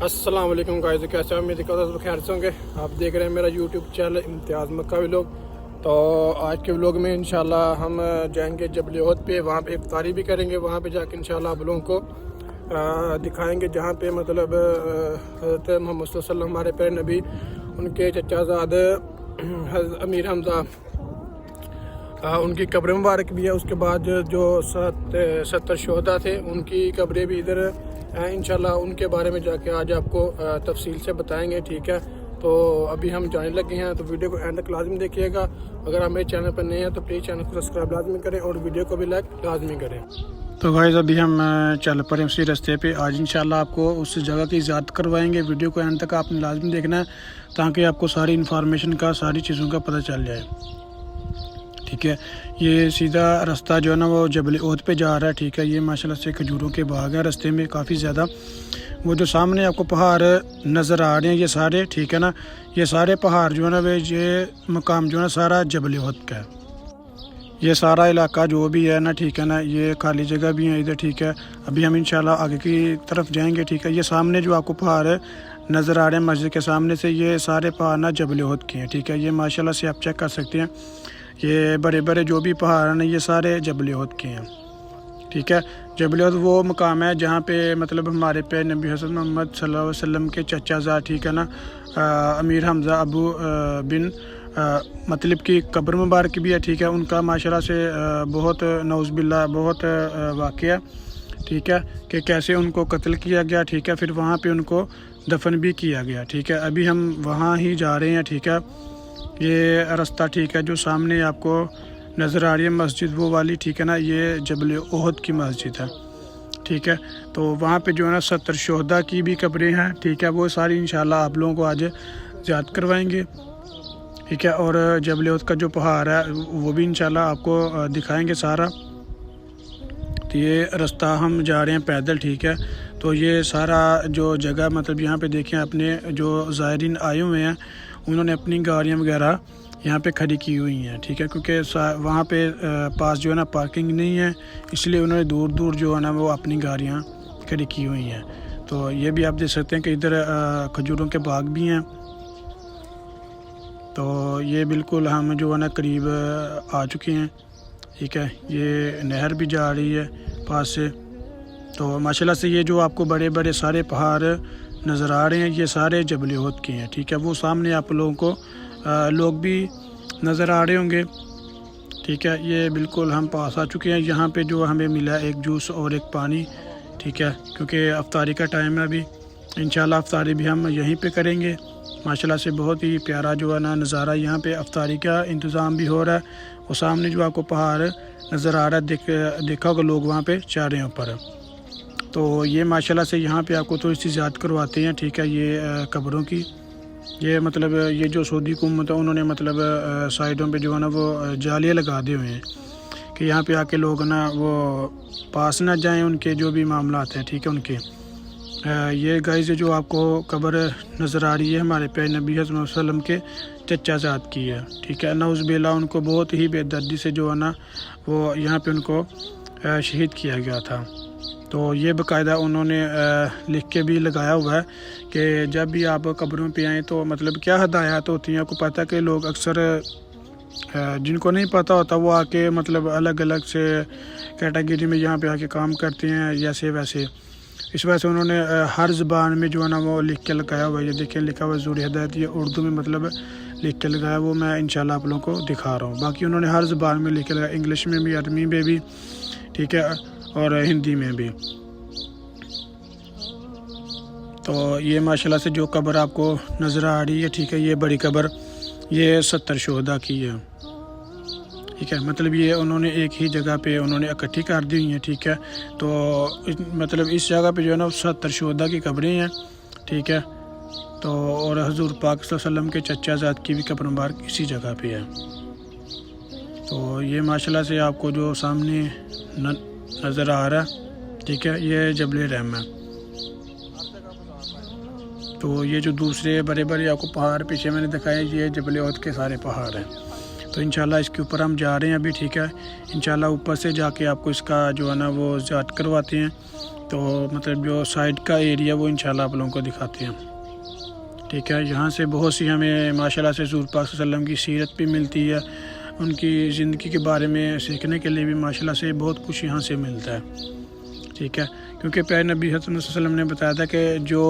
अस्सलाम वालेकुम गाइस, कैसे हैं? उम्मीद करता हूं खैर से होंगे। आप देख रहे हैं मेरा यूट्यूब चैनल इम्तियाज़ मक्का व्लॉग। तो आज के व्लॉग में इंशाल्लाह हम जाएंगे जबल ओहद पे, वहाँ पे इफ्तारी भी करेंगे। वहाँ पे जाके इंशाल्लाह आप लोगों को दिखाएंगे जहाँ पे मतलब हज़रत मोहम्मद सल्लल्लाहु अलैहि वसल्लम हमारे प्यारे नबी, उनके चचाजाद अमीर हमज़ा, उनकी कब्र मुबारक भी है। उसके बाद जो 70 शोहदा थे उनकी कब्रें भी इधर इंशाल्लाह, उनके बारे में जाके आज आपको तफसील से बताएंगे। ठीक है, तो अभी हम जाने लगे हैं, तो वीडियो को एंड तक लाजमी देखिएगा। अगर आप मेरे चैनल पर नए हैं तो प्लीज़ चैनल को सब्सक्राइब लाजमी करें और वीडियो को भी लाइक लाजमी करें। तो गाइस अभी हम चल पड़े उसी रास्ते पे। आज इंशाल्लाह आपको उस जगह की याद करवाएंगे। वीडियो को एंड तक आपने लाजमी देखना है ताकि आपको सारी इन्फॉर्मेशन का, सारी चीज़ों का पता चल जाए। ठीक है, ये सीधा रास्ता जो है ना वो जबल ओहद पे जा रहा है। ठीक है, ये माशाल्लाह से खजूरों के बाग हैं रास्ते में काफ़ी ज़्यादा। वो जो सामने आपको पहाड़ नज़र आ रहे हैं ये सारे, ठीक है ना, ये सारे पहाड़ जो है ना वे, ये मकाम जो है ना सारा जबल ओहद का है। ये सारा इलाका जो भी है ना, ठीक है ना, ये खाली जगह भी है इधर। ठीक है, अभी हम इंशाल्लाह आगे की तरफ जाएंगे। ठीक है, ये सामने जो आपको पहाड़ नज़र आ रहे हैं मस्जिद के सामने से, ये सारे पहाड़ ना जबल ओहद के हैं। ठीक है, ये माशाल्लाह से आप चेक कर सकते हैं, ये बड़े बड़े जो भी पहाड़ हैं ये सारे जबल ओहद के हैं। ठीक है, जबल ओहद वो मकाम है जहाँ पे मतलब हमारे पे नबी हज़रत मोहम्मद सल्लल्लाहु अलैहि वसल्लम के चचाजाद, ठीक है ना, अमीर हमज़ा अबू बिन मतलब की कब्र मुबारक भी है। ठीक है, उनका माशाल्लाह से बहुत नौज़बिल्ला बहुत वाक़या, ठीक है, कि कैसे उनको कत्ल किया गया। ठीक है, फिर वहाँ पे उनको दफन भी किया गया। ठीक है, अभी हम वहाँ ही जा रहे हैं। ठीक है, ये रास्ता, ठीक है, जो सामने आपको नज़र आ रही है मस्जिद वो वाली, ठीक है ना, ये जबल ओहद की मस्जिद है। ठीक है, तो वहाँ पे जो है ना 70 शोहदा की भी कब्रें हैं। ठीक है, वो सारी इंशाल्लाह आप लोगों को आज याद करवाएंगे। ठीक है, और जबल ओहद का जो पहाड़ है वो भी इंशाल्लाह आपको दिखाएंगे सारा। तो ये रास्ता हम जा रहे हैं पैदल। ठीक है, तो ये सारा जो जगह मतलब यहाँ पे देखें, अपने जो ज़ायरीन आए हुए हैं उन्होंने अपनी गाड़ियाँ वगैरह यहाँ पे खड़ी की हुई हैं। ठीक है, क्योंकि वहाँ पे पास जो है ना पार्किंग नहीं है, इसलिए उन्होंने दूर दूर जो है ना वो अपनी गाड़ियाँ खड़ी की हुई हैं। तो ये भी आप देख सकते हैं कि इधर खजूरों के बाग भी हैं। तो ये बिल्कुल हम जो है ना करीब आ चुके हैं। ठीक है, ये नहर भी जा रही है पास से। तो माशाल्लाह से ये जो आपको बड़े बड़े सारे पहाड़ नज़र आ रहे हैं ये सारे जबल ओहद के हैं। ठीक है, वो सामने आप लोगों को लोग भी नज़र आ रहे होंगे। ठीक है, ये बिल्कुल हम पास आ चुके हैं। यहाँ पे जो हमें मिला एक जूस और एक पानी। ठीक है, क्योंकि अफ्तारी का टाइम है अभी, इंशाल्लाह अफ्तारी भी हम यहीं पे करेंगे। माशाल्लाह से बहुत ही प्यारा जो है ना नज़ारा, यहाँ पे अफ्तारी का इंतज़ाम भी हो रहा है। और सामने जो आपको पहाड़ नज़र आ रहा है, देखा होगा लोग वहाँ पे चढ़ रहे हैं ऊपर। तो ये माशाल्लाह से यहाँ पे आपको तो इस चीज़ याद करवाते हैं। ठीक है, ये कब्रों की, ये मतलब ये जो सऊदी हुकूमत है उन्होंने मतलब साइडों पे जो है ना वो जालियाँ लगा दिए हुए हैं कि यहाँ पे आके लोग ना वो पास ना जाएं उनके जो भी मामलात हैं। ठीक है, उनके ये गाइस जो आपको कब्र नज़र आ रही है हमारे प्यारे नबी हज़रत वसल्लम के चचाजाद की है। ठीक है, नौज़बिल्ला उनको बहुत ही बेदर्दी से जो है ना वो यहाँ पे उनको शहीद किया गया था। तो ये बाकायदा उन्होंने लिख के भी लगाया हुआ है कि जब भी आप कब्रों पे आएँ तो मतलब क्या हदायत होती हैं। आपको पता है कि लोग अक्सर जिनको नहीं पता होता वो आके मतलब अलग अलग से कैटेगरी में यहाँ पे आके काम करते हैं जैसे वैसे। इस वजह से उन्होंने हर ज़बान में जो है ना वो लिख के लगाया हुआ है। ये देखें लिखा हुआ ज़रूरी हिदायत, ये उर्दू में मतलब लिख के लगाया, वो मैं इंशाल्लाह आप लोगों को दिखा रहा हूँ। बाकी उन्होंने हर ज़बान में लिख के लगाया, इंग्लिश में भी, अरबी में भी, ठीक है, और हिंदी में भी। तो ये माशाल्लाह से जो कब्र आपको नज़र आ रही है, ठीक है, ये बड़ी कब्र ये 70 शोहदा की है। ठीक है, मतलब ये उन्होंने एक ही जगह पे उन्होंने इकट्ठी कर दी हुई हैं। ठीक है, तो मतलब इस जगह पे जो है ना 70 शोहदा की कब्रें हैं। ठीक है, तो और हजूर पाक सल्लल्लाहु अलैहि वसल्लम के चचाजाद की भी कब्र मुबारक इसी जगह पे है। तो ये माशाल्लाह से आपको जो सामने नज़र आ रहा है, ठीक है, ये जबल रहम है। तो ये जो दूसरे बड़े बड़े आपको पहाड़ पीछे मैंने दिखाए ये जबल ओहद के सारे पहाड़ हैं। तो इंशाल्लाह इसके ऊपर हम जा रहे हैं अभी, ठीक है। इंशाल्लाह ऊपर से जाके आपको इसका जो है ना वो ज़ियारत करवाते हैं, तो मतलब जो साइड का एरिया वो इंशाल्लाह आप लोगों को दिखाते हैं, ठीक है। यहाँ से बहुत सी हमें माशाल्लाह से रसूल पाक सल्लल्लाहु अलैहि वसल्लम की सीरत भी मिलती है, उनकी ज़िंदगी के बारे में सीखने के लिए भी माशाल्लाह से बहुत कुछ यहाँ से मिलता है, ठीक है। क्योंकि प्यारे नबी हज़रत मोहम्मद सल्लल्लाहु अलैहि वसल्लम ने बताया था कि जो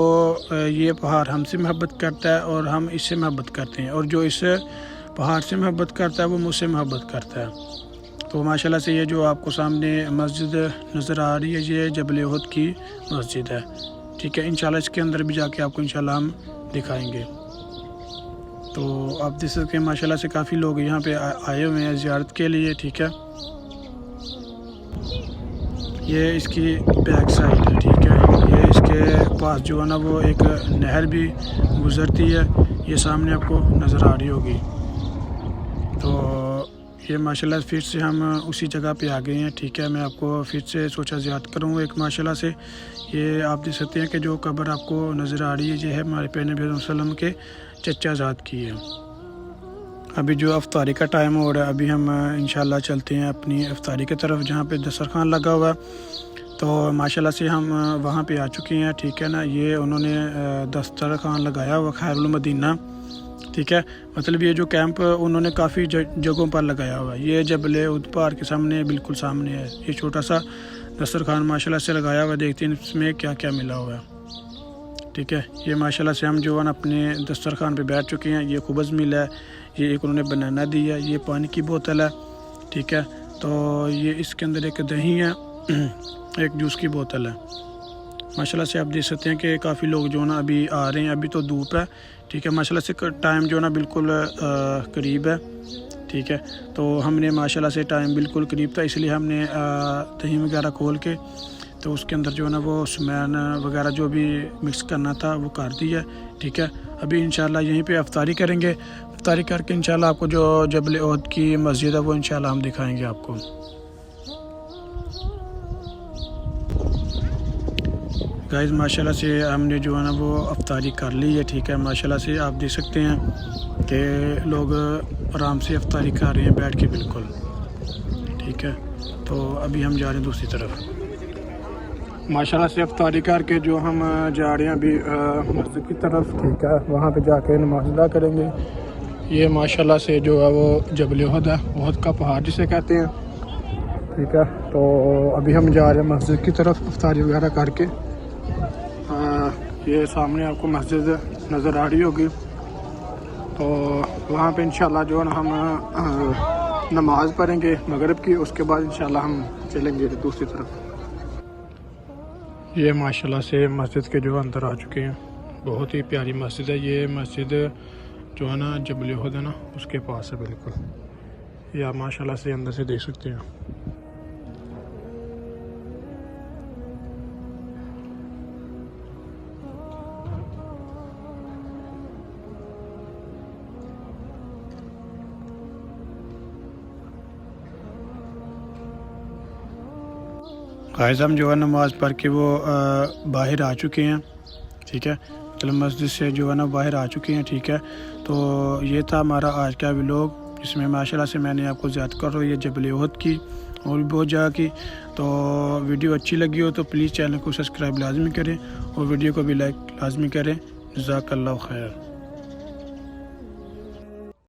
ये पहाड़ हमसे मोहब्बत करता है और हम इससे मोहब्बत करते हैं, और जो इस पहाड़ से मोहब्बत करता है वो मुझसे मोहब्बत करता है। तो माशाल्लाह से ये जो आपको सामने मस्जिद नज़र आ रही है, ये जबल उहद की मस्जिद है, ठीक है। इंशाल्लाह इसके अंदर भी जाके आपको इंशाल्लाह हम दिखाएंगे। तो आप देख सकते हैं माशाल्लाह से काफ़ी लोग यहाँ पे आए हुए हैं ज़ियारत के लिए, ठीक है। ये इसकी बैक साइड है, ठीक है। ये इसके पास जो है ना वो एक नहर भी गुज़रती है, ये सामने आपको नज़र आ रही होगी। तो ये माशाल्लाह फिर से हम उसी जगह पे आ गए हैं, ठीक है। मैं आपको फिर से सोचा ज़ियारत करूँ एक माशाल्लाह से। ये आप देख सकते हैं कि जो कब्र आपको नज़र आ रही है ये है हमारे प्यारे नबी वसल्लम के चचा ज़ाद की है। अभी जो अफ्तारी का टाइम हो रहा है, अभी हम इंशाल्लाह चलते हैं अपनी अफ्तारी की तरफ, जहाँ पे दस्तरखान लगा हुआ है। तो माशाल्लाह से हम वहाँ पे आ चुके हैं, ठीक है ना। ये उन्होंने दस्तरखान लगाया हुआ खैरुल मदीना, ठीक है। मतलब ये जो कैंप उन्होंने काफ़ी जगहों पर लगाया हुआ है। ये जबल उहद पहाड़ के सामने बिल्कुल सामने है ये छोटा सा दस्तरखान माशाल्लाह से लगाया हुआ है। देखते हैं इसमें क्या क्या मिला हुआ है, ठीक है। ये माशाल्लाह से हम जो है ना अपने दस्तरखान पे बैठ चुके हैं। ये खुबज़ मिला है, ये एक उन्होंने बनाना दिया, ये पानी की बोतल है, ठीक है। तो ये इसके अंदर एक दही है, एक जूस की बोतल है। माशाल्लाह से आप देख सकते हैं कि काफ़ी लोग जो ना अभी आ रहे हैं। अभी तो धूप है, ठीक है। माशाल्लाह से टाइम जो ना बिल्कुल करीब है, ठीक है। तो हमने माशाल्लाह से टाइम बिल्कुल करीब था, इसलिए हमने दही वगैरह खोल के तो उसके अंदर जो है ना वो सामान वगैरह जो भी मिक्स करना था वो कर दिया, ठीक है। अभी इंशाल्लाह यहीं पे अफ्तारी करेंगे। अफ्तारी करके इंशाल्लाह आपको जो जबल उहद की मस्जिद है वो इंशाल्लाह हम दिखाएंगे आपको। गाइस माशाल्लाह से हमने जो है ना वो अफ्तारी कर ली है, ठीक है। माशाल्लाह से आप देख सकते हैं कि लोग आराम से अफ्तारी कर रहे हैं बैठ के, बिल्कुल, ठीक है। तो अभी हम जा रहे हैं दूसरी तरफ। माशाल्लाह से अफ्तारी करके जो हम जा रहे हैं अभी मस्जिद की तरफ, ठीक है। वहाँ पे जाके नमाज अदा करेंगे। ये माशाल्लाह से जो है वो जबल उहद है, उहद का पहाड़ जिसे कहते हैं, ठीक है। तो अभी हम जा रहे हैं मस्जिद की तरफ अफ्तारी वगैरह करके। ये सामने आपको मस्जिद नज़र आ रही होगी। तो वहाँ पे इंशाल्लाह जो है ना हम नमाज़ पढ़ेंगे मगरिब की, उसके बाद इंशाल्लाह हम चलेंगे दूसरी तरफ। ये माशाल्लाह से मस्जिद के जो अंदर आ चुके हैं। बहुत ही प्यारी मस्जिद है। ये मस्जिद जो है ना जबल उहद है ना उसके पास है बिल्कुल। ये आप माशाल्लाह से अंदर से देख सकते हैं। गाइस हम जो है नमाज़ पढ़ के वो बाहर आ चुके हैं, ठीक है। मतलब मस्जिद से जो है ना बाहर आ चुके हैं, ठीक है। तो ये था हमारा आज का व्लॉग, जिसमें माशाल्लाह से मैंने आपको ज़ियारत कर रही है जबल उहद की और भी बहुत जगह की। तो वीडियो अच्छी लगी हो तो प्लीज़ चैनल को सब्सक्राइब लाजमी करें और वीडियो को भी लाइक लाजमी करें। जज़ाकल्लाहु खैर।